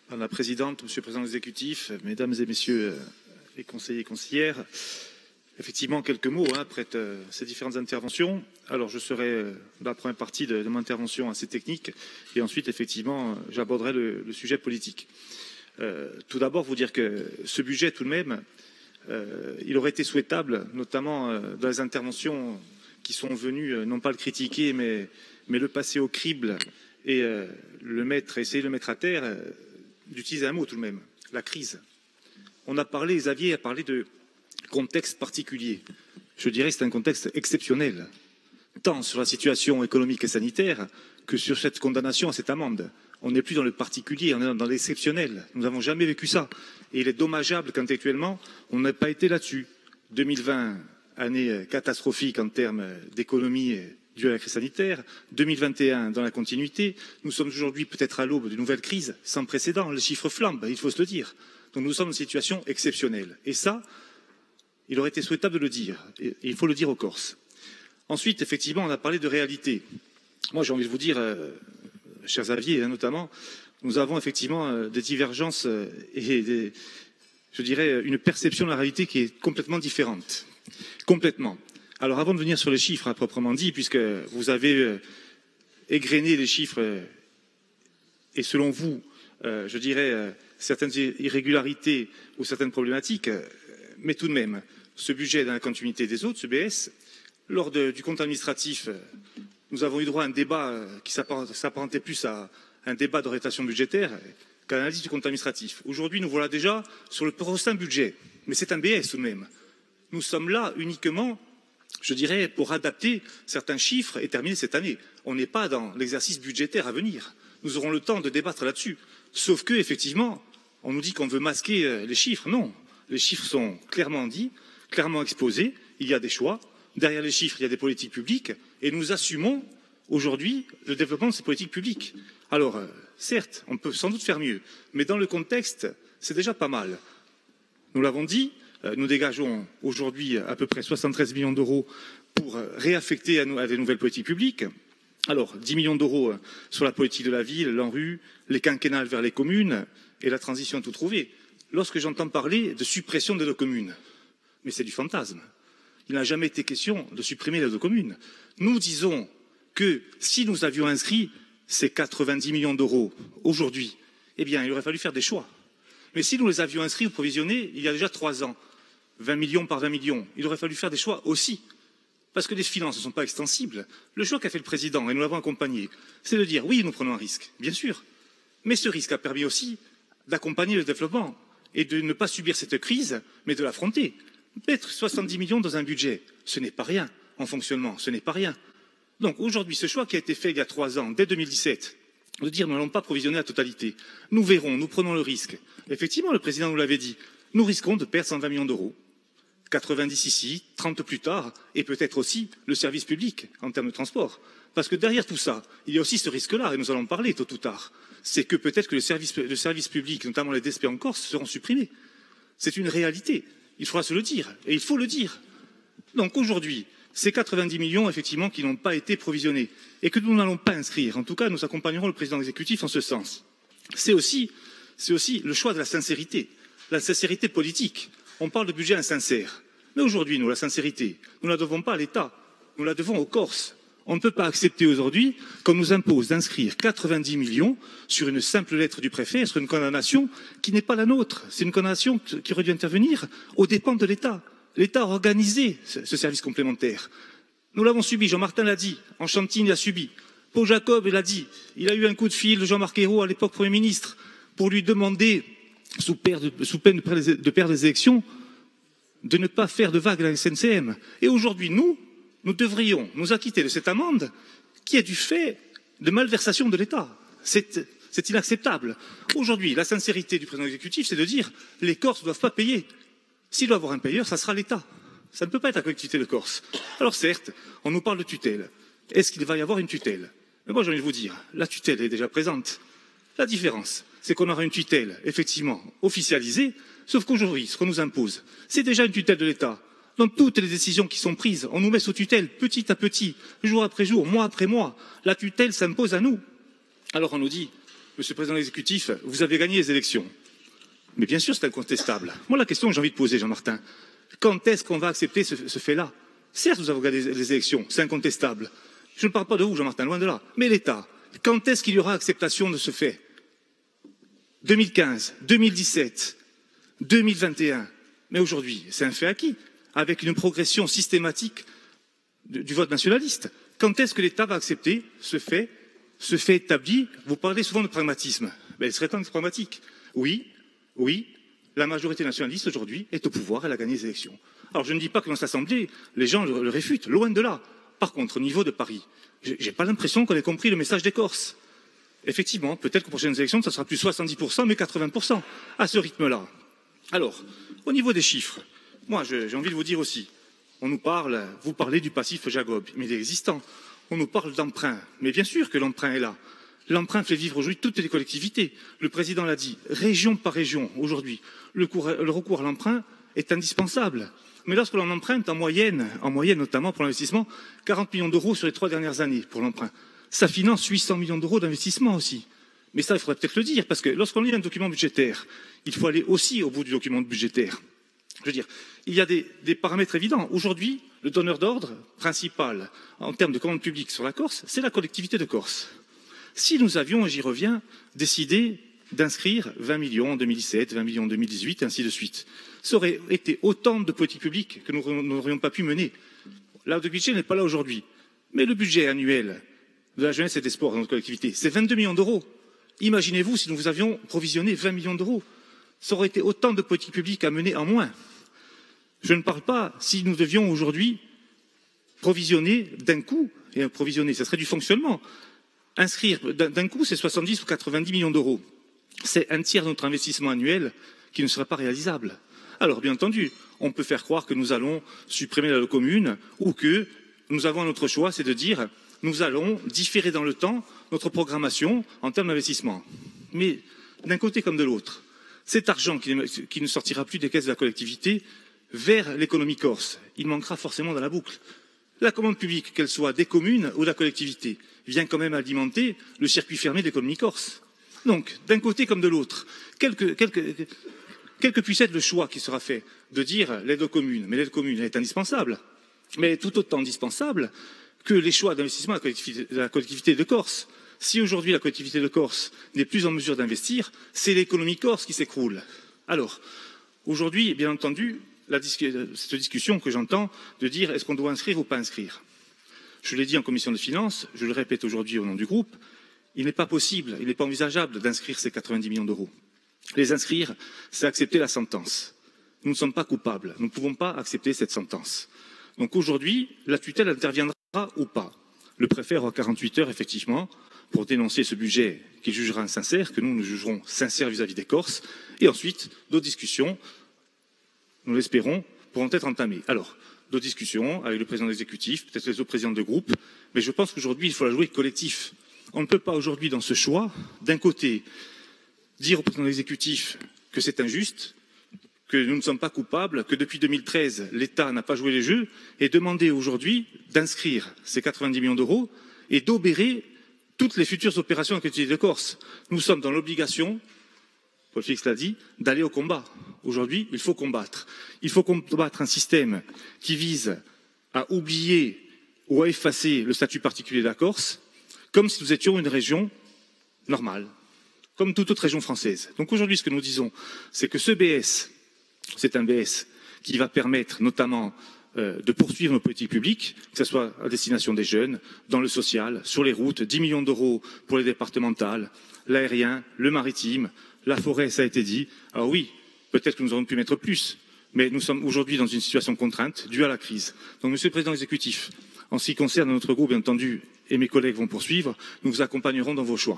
Madame la Présidente, Monsieur le Président exécutif, Mesdames et Messieurs les conseillers et conseillères, effectivement quelques mots après ces différentes interventions. Alors je serai dans la première partie de mon intervention assez technique et ensuite effectivement j'aborderai le sujet politique. Tout d'abord vous dire que ce budget tout de même, il aurait été souhaitable, notamment dans les interventions qui sont venues non pas le critiquer mais le passer au crible et essayer de le mettre à terre, d'utiliser un mot tout de même, la crise. On a parlé, Xavier a parlé de contexte particulier. Je dirais que c'est un contexte exceptionnel, tant sur la situation économique et sanitaire que sur cette condamnation à cette amende. On n'est plus dans le particulier, on est dans l'exceptionnel. Nous n'avons jamais vécu ça. Et il est dommageable qu'intellectuellement, on n'ait pas été là-dessus. 2020, année catastrophique en termes d'économie due à la crise sanitaire. 2021, dans la continuité. Nous sommes aujourd'hui peut-être à l'aube d'une nouvelle crise sans précédent. Les chiffres flambent, il faut se le dire. Donc nous sommes dans une situation exceptionnelle. Et ça, il aurait été souhaitable de le dire. Et il faut le dire aux Corses. Ensuite, effectivement, on a parlé de réalité. Moi, j'ai envie de vous dire, cher Xavier, notamment, nous avons effectivement des divergences et je dirais une perception de la réalité qui est complètement différente. Complètement. Alors, avant de venir sur les chiffres à proprement dit, puisque vous avez égrené les chiffres et selon vous, je dirais, certaines irrégularités ou certaines problématiques, mais tout de même, ce budget est dans la continuité des autres, ce BS. Lors du compte administratif, nous avons eu droit à un débat qui s'apparentait plus à un débat d'orientation budgétaire qu'à l'analyse du compte administratif. Aujourd'hui, nous voilà déjà sur le prochain budget, mais c'est un BS tout de même. Nous sommes là uniquement, je dirais, pour adapter certains chiffres et terminer cette année. On n'est pas dans l'exercice budgétaire à venir. Nous aurons le temps de débattre là-dessus. Sauf que, effectivement, on nous dit qu'on veut masquer les chiffres. Non, les chiffres sont clairement dits, clairement exposés. Il y a des choix. Derrière les chiffres, il y a des politiques publiques. Et nous assumons aujourd'hui le développement de ces politiques publiques. Alors, certes, on peut sans doute faire mieux. Mais dans le contexte, c'est déjà pas mal. Nous l'avons dit, nous dégageons aujourd'hui à peu près 73 millions d'euros pour réaffecter à des nouvelles politiques publiques. Alors, 10 millions d'euros sur la politique de la ville, l'ANRU, les quinquennales vers les communes et la transition tout trouvée. Lorsque j'entends parler de suppression des 2 communes, mais c'est du fantasme. Il n'a jamais été question de supprimer les 2 communes. Nous disons que si nous avions inscrit ces 90 millions d'euros aujourd'hui, eh bien, il aurait fallu faire des choix. Mais si nous les avions inscrits ou provisionnés il y a déjà 3 ans, 20 millions par 20 millions, il aurait fallu faire des choix aussi. Parce que les finances ne sont pas extensibles. Le choix qu'a fait le président, et nous l'avons accompagné, c'est de dire oui, nous prenons un risque, bien sûr. Mais ce risque a permis aussi d'accompagner le développement et de ne pas subir cette crise, mais de l'affronter. Mettre 70 millions dans un budget, ce n'est pas rien en fonctionnement, ce n'est pas rien. Donc aujourd'hui, ce choix qui a été fait il y a 3 ans, dès 2017, de dire nous n'allons pas provisionner la totalité. Nous verrons, nous prenons le risque. Effectivement, le président nous l'avait dit, nous risquons de perdre 120 millions d'euros. 90 ici, 30 plus tard, et peut-être aussi le service public en termes de transport. Parce que derrière tout ça, il y a aussi ce risque-là, et nous allons en parler tôt ou tard, c'est que peut-être que le service public, notamment les DSP en Corse, seront supprimés. C'est une réalité. Il faudra se le dire, et il faut le dire. Donc aujourd'hui, ces 90 millions, effectivement, qui n'ont pas été provisionnés, et que nous n'allons pas inscrire, en tout cas, nous accompagnerons le président exécutif en ce sens. C'est aussi le choix de la sincérité politique. On parle de budget insincère. Mais aujourd'hui, nous, la sincérité, nous ne la devons pas à l'État, nous la devons aux Corses. On ne peut pas accepter aujourd'hui qu'on nous impose d'inscrire 90 millions sur une simple lettre du préfet, sur une condamnation qui n'est pas la nôtre. C'est une condamnation qui aurait dû intervenir aux dépens de l'État. L'État a organisé ce service complémentaire. Nous l'avons subi, Jean-Martin l'a dit, en Chantine l'a subi. Paul Jacob l'a dit, il a eu un coup de fil de Jean-Marc Ayrault, à l'époque Premier ministre, pour lui demander, sous peine de perdre les élections, de ne pas faire de vagues à la SNCM. Et aujourd'hui, nous devrions nous acquitter de cette amende qui est du fait de malversation de l'État. C'est inacceptable. Aujourd'hui, la sincérité du président exécutif, c'est de dire les Corses ne doivent pas payer. S'il doit y avoir un payeur, ça sera l'État. Ça ne peut pas être la collectivité de Corse. Alors certes, on nous parle de tutelle. Est-ce qu'il va y avoir une tutelle? Mais moi, j'ai envie de vous dire, la tutelle est déjà présente. La différence, c'est qu'on aura une tutelle, effectivement, officialisée, sauf qu'aujourd'hui, ce qu'on nous impose, c'est déjà une tutelle de l'État. Dans toutes les décisions qui sont prises, on nous met sous tutelle, petit à petit, jour après jour, mois après mois. La tutelle s'impose à nous. Alors on nous dit, Monsieur le Président de l'exécutif, vous avez gagné les élections. Mais bien sûr, c'est incontestable. Moi, la question que j'ai envie de poser, Jean-Martin, quand est-ce qu'on va accepter ce fait-là? Certes, nous avons gagné les élections, c'est incontestable. Je ne parle pas de vous, Jean-Martin, loin de là. Mais l'État, quand est-ce qu'il y aura acceptation de ce fait? 2015, 2017, 2021. Mais aujourd'hui, c'est un fait acquis, avec une progression systématique du vote nationaliste. Quand est-ce que l'État va accepter ce fait établi? Vous parlez souvent de pragmatisme. Ben, il serait temps d'être pragmatique. Oui, la majorité nationaliste aujourd'hui est au pouvoir, elle a gagné les élections. Alors je ne dis pas que dans cette assemblée, les gens le réfutent, loin de là. Par contre, au niveau de Paris, j'ai pas l'impression qu'on ait compris le message des Corses. Effectivement, peut-être qu'aux prochaines élections, ça sera plus 70%, mais 80%, à ce rythme-là. Alors, au niveau des chiffres, moi j'ai envie de vous dire aussi, vous parlez du passif Jacob, mais il est existant. On nous parle d'emprunt, mais bien sûr que l'emprunt est là. L'emprunt fait vivre aujourd'hui toutes les collectivités. Le président l'a dit, région par région, aujourd'hui, le recours à l'emprunt est indispensable. Mais lorsque l'on emprunte en moyenne notamment pour l'investissement, 40 millions d'euros sur les 3 dernières années pour l'emprunt, ça finance 800 millions d'euros d'investissement aussi. Mais ça, il faudrait peut-être le dire, parce que lorsqu'on lit un document budgétaire, il faut aller aussi au bout du document budgétaire. Je veux dire, il y a des paramètres évidents. Aujourd'hui, le donneur d'ordre principal en termes de commande publique sur la Corse, c'est la collectivité de Corse. Si nous avions, et j'y reviens, décidé d'inscrire 20 millions en 2017, 20 millions en 2018, et ainsi de suite, ça aurait été autant de politiques publiques que nous n'aurions pas pu mener. Le budget n'est pas là aujourd'hui. Mais le budget annuel de la jeunesse et des sports dans notre collectivité, c'est 22 millions d'euros. Imaginez-vous si nous vous avions provisionné 20 millions d'euros. Ça aurait été autant de politiques publiques à mener en moins. Je ne parle pas si nous devions aujourd'hui provisionner d'un coup, et provisionner, ça serait du fonctionnement. Inscrire d'un coup, c'est 70 ou 90 millions d'euros. C'est un tiers de notre investissement annuel qui ne sera pas réalisable. Alors, bien entendu, on peut faire croire que nous allons supprimer la loi commune ou que nous avons un autre choix, c'est de dire nous allons différer dans le temps notre programmation en termes d'investissement. Mais d'un côté comme de l'autre, cet argent qui ne sortira plus des caisses de la collectivité vers l'économie corse, il manquera forcément dans la boucle. La commande publique, qu'elle soit des communes ou de la collectivité, vient quand même alimenter le circuit fermé de l'économie corse. Donc, d'un côté comme de l'autre, quel que puisse être le choix qui sera fait de dire l'aide aux communes, mais l'aide aux communes est indispensable, mais elle est tout autant indispensable que les choix d'investissement de la collectivité de Corse. Si aujourd'hui la collectivité de Corse n'est plus en mesure d'investir, c'est l'économie corse qui s'écroule. Alors, aujourd'hui, bien entendu, cette discussion que j'entends de dire est-ce qu'on doit inscrire ou pas inscrire. Je l'ai dit en commission des finances, je le répète aujourd'hui au nom du groupe, il n'est pas possible, il n'est pas envisageable d'inscrire ces 90 millions d'euros. Les inscrire, c'est accepter la sentence. Nous ne sommes pas coupables, nous ne pouvons pas accepter cette sentence. Donc aujourd'hui, la tutelle interviendra ou pas. Le préfet aura 48 heures, effectivement, pour dénoncer ce budget qu'il jugera insincère, que nous jugerons sincère vis-à-vis des Corses, et ensuite, d'autres discussions, nous l'espérons, pourront être entamées. Alors, d'autres discussions avec le président de l'exécutif, peut-être les autres présidents de groupe, mais je pense qu'aujourd'hui, il faut la jouer collectif. On ne peut pas aujourd'hui, dans ce choix, d'un côté, dire au président de l'exécutif que c'est injuste, que nous ne sommes pas coupables, que depuis 2013, l'État n'a pas joué les jeux, et demander aujourd'hui d'inscrire ces 90 millions d'euros et d'obérer toutes les futures opérations de la collectivité de Corse. Nous sommes dans l'obligation, Paul Félix l'a dit, d'aller au combat. Aujourd'hui, il faut combattre. Il faut combattre un système qui vise à oublier ou à effacer le statut particulier de la Corse, comme si nous étions une région normale, comme toute autre région française. Donc aujourd'hui, ce que nous disons, c'est que ce BS, c'est un BS qui va permettre notamment de poursuivre nos politiques publiques, que ce soit à destination des jeunes, dans le social, sur les routes, 10 millions d'euros pour les départementales, l'aérien, le maritime, la forêt, ça a été dit. Alors oui, peut-être que nous aurions pu mettre plus, mais nous sommes aujourd'hui dans une situation contrainte due à la crise. Donc, Monsieur le Président exécutif, en ce qui concerne notre groupe, bien entendu, et mes collègues vont poursuivre, nous vous accompagnerons dans vos choix.